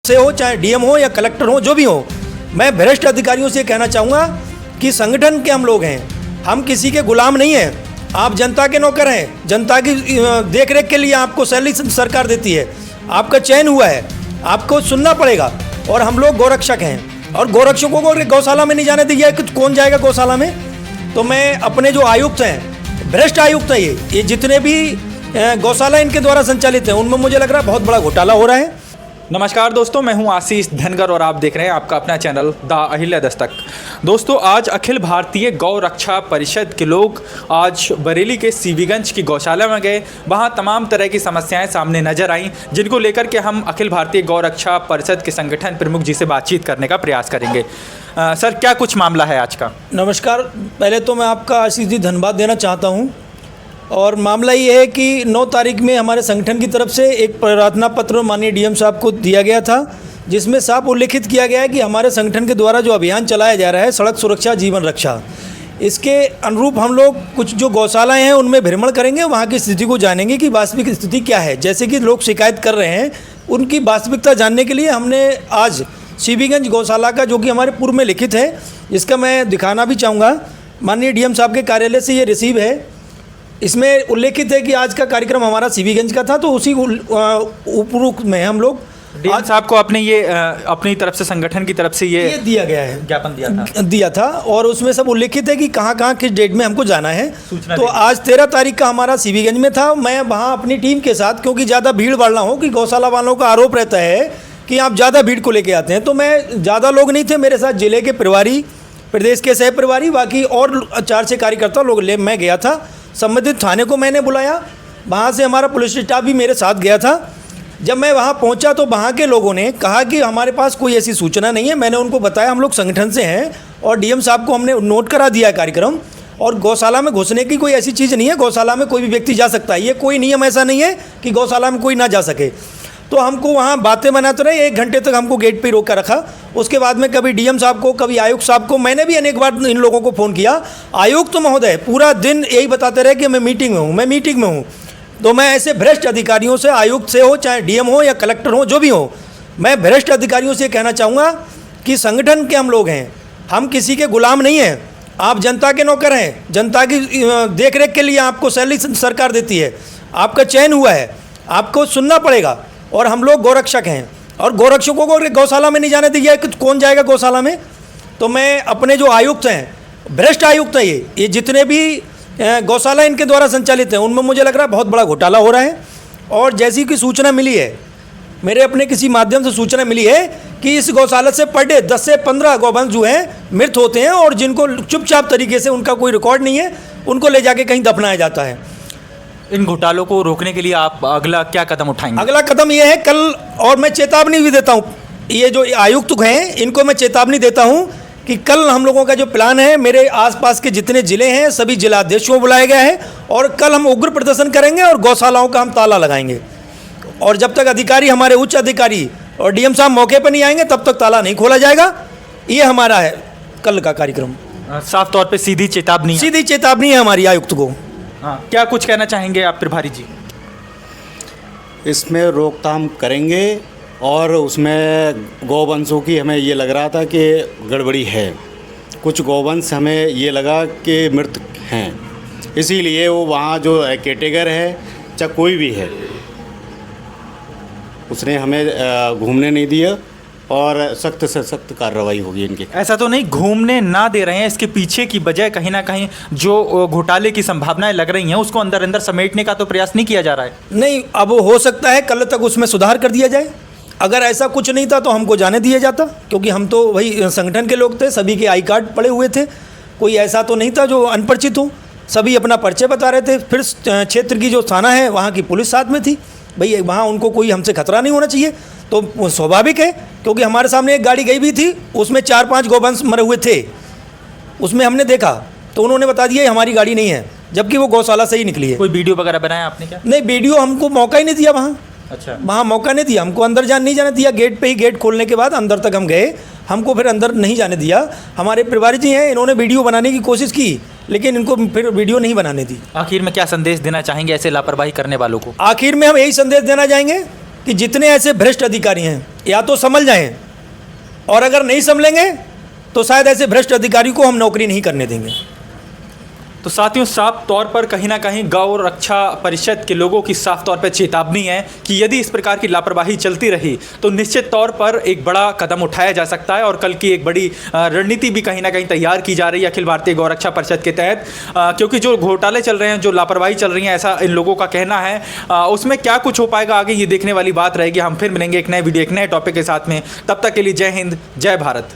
से हो, चाहे डीएम हो या कलेक्टर हो, जो भी हो, मैं भ्रष्ट अधिकारियों से कहना चाहूँगा कि संगठन के हम लोग हैं, हम किसी के गुलाम नहीं हैं। आप जनता के नौकर हैं, जनता की देखरेख के लिए आपको सैलरी सरकार देती है, आपका चयन हुआ है, आपको सुनना पड़ेगा। और हम लोग गौरक्षक हैं और गौरक्षकों को गौशाला में नहीं जाने दिया है कि कौन जाएगा गौशाला में। तो मैं अपने जो आयुक्त हैं, भ्रष्ट आयुक्त हैं, ये जितने भी गौशाला इनके द्वारा संचालित हैं, उनमें मुझे लग रहा है बहुत बड़ा घोटाला हो रहा है। नमस्कार दोस्तों, मैं हूं आशीष धनगर और आप देख रहे हैं आपका अपना चैनल द अहिल्या दस्तक। दोस्तों, आज अखिल भारतीय गौ रक्षा परिषद के लोग आज बरेली के सीवीगंज की गौशाला में गए। वहां तमाम तरह की समस्याएं सामने नजर आईं, जिनको लेकर के हम अखिल भारतीय गौ रक्षा परिषद के संगठन प्रमुख जी से बातचीत करने का प्रयास करेंगे। सर, क्या कुछ मामला है आज का? नमस्कार, पहले तो मैं आपका आशीष जी धन्यवाद देना चाहता हूँ। और मामला ये है कि 9 तारीख में हमारे संगठन की तरफ से एक प्रार्थना पत्र माननीय डीएम साहब को दिया गया था, जिसमें साफ उल्लेखित किया गया है कि हमारे संगठन के द्वारा जो अभियान चलाया जा रहा है सड़क सुरक्षा जीवन रक्षा, इसके अनुरूप हम लोग कुछ जो गौशालाएं हैं उनमें भ्रमण करेंगे, वहाँ की स्थिति को जानेंगे कि वास्तविक स्थिति क्या है। जैसे कि लोग शिकायत कर रहे हैं, उनकी वास्तविकता जानने के लिए हमने आज सीवीगंज गौशाला का, जो कि हमारे पूर्व में लिखित है, इसका मैं दिखाना भी चाहूँगा। माननीय डीएम साहब के कार्यालय से ये रिसीव है, इसमें उल्लेखित है कि आज का कार्यक्रम हमारा सीवीगंज का था, तो उसी उपरोक्त में हम लोग डीएम साहब को अपने ये अपनी तरफ से, संगठन की तरफ से ये दिया गया है, ज्ञापन दिया था और उसमें सब उल्लेखित है कि कहाँ किस डेट में हमको जाना है। तो आज 13 तारीख का हमारा सीवीगंज में था। मैं वहाँ अपनी टीम के साथ, क्योंकि ज़्यादा भीड़ भाड़ ना हो, कि गौशाला वालों का आरोप रहता है कि आप ज़्यादा भीड़ को लेके आते हैं, तो मैं ज़्यादा लोग नहीं थे, मेरे साथ जिले के प्रभारी, प्रदेश के सह प्रभारी, बाकी और 4-6 कार्यकर्ता लोग मैं गया था। संबंधित थाने को मैंने बुलाया, वहाँ से हमारा पुलिस स्टाफ भी मेरे साथ गया था। जब मैं वहाँ पहुँचा तो वहाँ के लोगों ने कहा कि हमारे पास कोई ऐसी सूचना नहीं है। मैंने उनको बताया हम लोग संगठन से हैं और डीएम साहब को हमने नोट करा दिया है कार्यक्रम, और गौशाला में घुसने की कोई ऐसी चीज़ नहीं है। गौशाला में कोई भी व्यक्ति जा सकता है, ये कोई नियम ऐसा नहीं है कि गौशाला में कोई ना जा सके। तो हमको वहाँ बातें बनाते रहे, 1 घंटे तक हमको गेट पे रोक कर रखा। उसके बाद में कभी डीएम साहब को, कभी आयुक्त साहब को, मैंने भी अनेक बार इन लोगों को फ़ोन किया। आयुक्त महोदय पूरा दिन यही बताते रहे कि मैं मीटिंग में हूँ। तो मैं ऐसे भ्रष्ट अधिकारियों से, आयुक्त से हो, चाहे डीएम हो या कलेक्टर हो, जो भी हो, मैं भ्रष्ट अधिकारियों से कहना चाहूँगा कि संगठन के हम लोग हैं, हम किसी के गुलाम नहीं हैं। आप जनता के नौकर हैं, जनता की देखरेख के लिए आपको सैलरी सरकार देती है, आपका चयन हुआ है, आपको सुनना पड़ेगा। और हम लोग गौरक्षक हैं और गौरक्षकों को गौशाला में नहीं जाने दिया है कि कौन जाएगा गौशाला में। तो मैं अपने जो आयुक्त हैं, भ्रष्ट आयुक्त हैं, ये जितने भी गौशाला इनके द्वारा संचालित हैं, उनमें मुझे लग रहा है बहुत बड़ा घोटाला हो रहा है। और जैसी कि सूचना मिली है, मेरे अपने किसी माध्यम से सूचना मिली है कि इस गौशाला से पर डे 10 से 15 गौवंश जो हैं मृत होते हैं, और जिनको चुपचाप तरीके से, उनका कोई रिकॉर्ड नहीं है, उनको ले जाके कहीं दफनाया जाता है। इन घोटालों को रोकने के लिए आप अगला क्या कदम उठाएंगे? अगला कदम ये है कल, और मैं चेतावनी भी देता हूँ, ये जो आयुक्त हैं इनको मैं चेतावनी देता हूँ कि कल हम लोगों का जो प्लान है, मेरे आसपास के जितने ज़िले हैं सभी जिलाध्यक्षों को बुलाया गया है, और कल हम उग्र प्रदर्शन करेंगे और गौशालाओं का हम ताला लगाएंगे। और जब तक अधिकारी, हमारे उच्च अधिकारी और डीएम साहब मौके पर नहीं आएंगे, तब तक ताला नहीं खोला जाएगा। ये हमारा है कल का कार्यक्रम। साफ तौर पर सीधी चेतावनी है हमारी आयुक्त को। हाँ, क्या कुछ कहना चाहेंगे आप प्रभारी जी? इसमें रोकथाम करेंगे, और उसमें गौवंशों की हमें ये लग रहा था कि गड़बड़ी है। कुछ गौवंश हमें ये लगा कि मृत हैं, इसीलिए वो वहाँ जो कैटेगर है, चाहे कोई भी है, उसने हमें घूमने नहीं दिया, और सख्त से सख्त कार्रवाई होगी इनकी। ऐसा तो नहीं घूमने ना दे रहे हैं, इसके पीछे की वजह कहीं ना कहीं जो घोटाले की संभावनाएं लग रही हैं, उसको अंदर अंदर समेटने का तो प्रयास नहीं किया जा रहा है? नहीं, अब हो सकता है कल तक उसमें सुधार कर दिया जाए। अगर ऐसा कुछ नहीं था तो हमको जाने दिया जाता, क्योंकि हम तो वही संगठन के लोग थे, सभी के आई कार्ड पड़े हुए थे, कोई ऐसा तो नहीं था जो अनपरिचित हो। सभी अपना परिचय बता रहे थे। फिर क्षेत्र की जो थाना है, वहाँ की पुलिस साथ में थी, भाई वहाँ उनको कोई हमसे खतरा नहीं होना चाहिए। तो स्वाभाविक है, क्योंकि हमारे सामने एक गाड़ी गई भी थी, उसमें 4-5 गौवंश मरे हुए थे, उसमें हमने देखा, तो उन्होंने बता दिया हमारी गाड़ी नहीं है, जबकि वो गौशाला से ही निकली है। कोई वीडियो वगैरह बनाया आपने क्या? नहीं, वीडियो हमको मौका ही नहीं दिया वहाँ। अच्छा, वहाँ मौका नहीं दिया हमको, अंदर नहीं जाने दिया। गेट पे ही, गेट खोलने के बाद अंदर तक हम गए, हमको फिर अंदर नहीं जाने दिया। हमारे प्रभारी जी हैं, इन्होंने वीडियो बनाने की कोशिश की, लेकिन इनको फिर वीडियो नहीं बनाने दी। आखिर में क्या संदेश देना चाहेंगे ऐसे लापरवाही करने वालों को? आखिर में हम यही संदेश देना चाहेंगे कि जितने ऐसे भ्रष्ट अधिकारी हैं या तो संभल जाएं, और अगर नहीं संभलेंगे तो शायद ऐसे भ्रष्ट अधिकारी को हम नौकरी नहीं करने देंगे। तो साथियों, साफ तौर पर कहीं ना कहीं गौ रक्षा परिषद के लोगों की साफ तौर पर चेतावनी है कि यदि इस प्रकार की लापरवाही चलती रही तो निश्चित तौर पर एक बड़ा कदम उठाया जा सकता है और कल की एक बड़ी रणनीति भी कहीं ना कहीं तैयार की जा रही है अखिल भारतीय गौ रक्षा परिषद के तहत, क्योंकि जो घोटाले चल रहे हैं, जो लापरवाही चल रही है, ऐसा इन लोगों का कहना है। उसमें क्या कुछ हो पाएगा आगे, ये देखने वाली बात रहेगी। हम फिर मिलेंगे एक नए वीडियो, एक नए टॉपिक के साथ में। तब तक के लिए जय हिंद, जय भारत।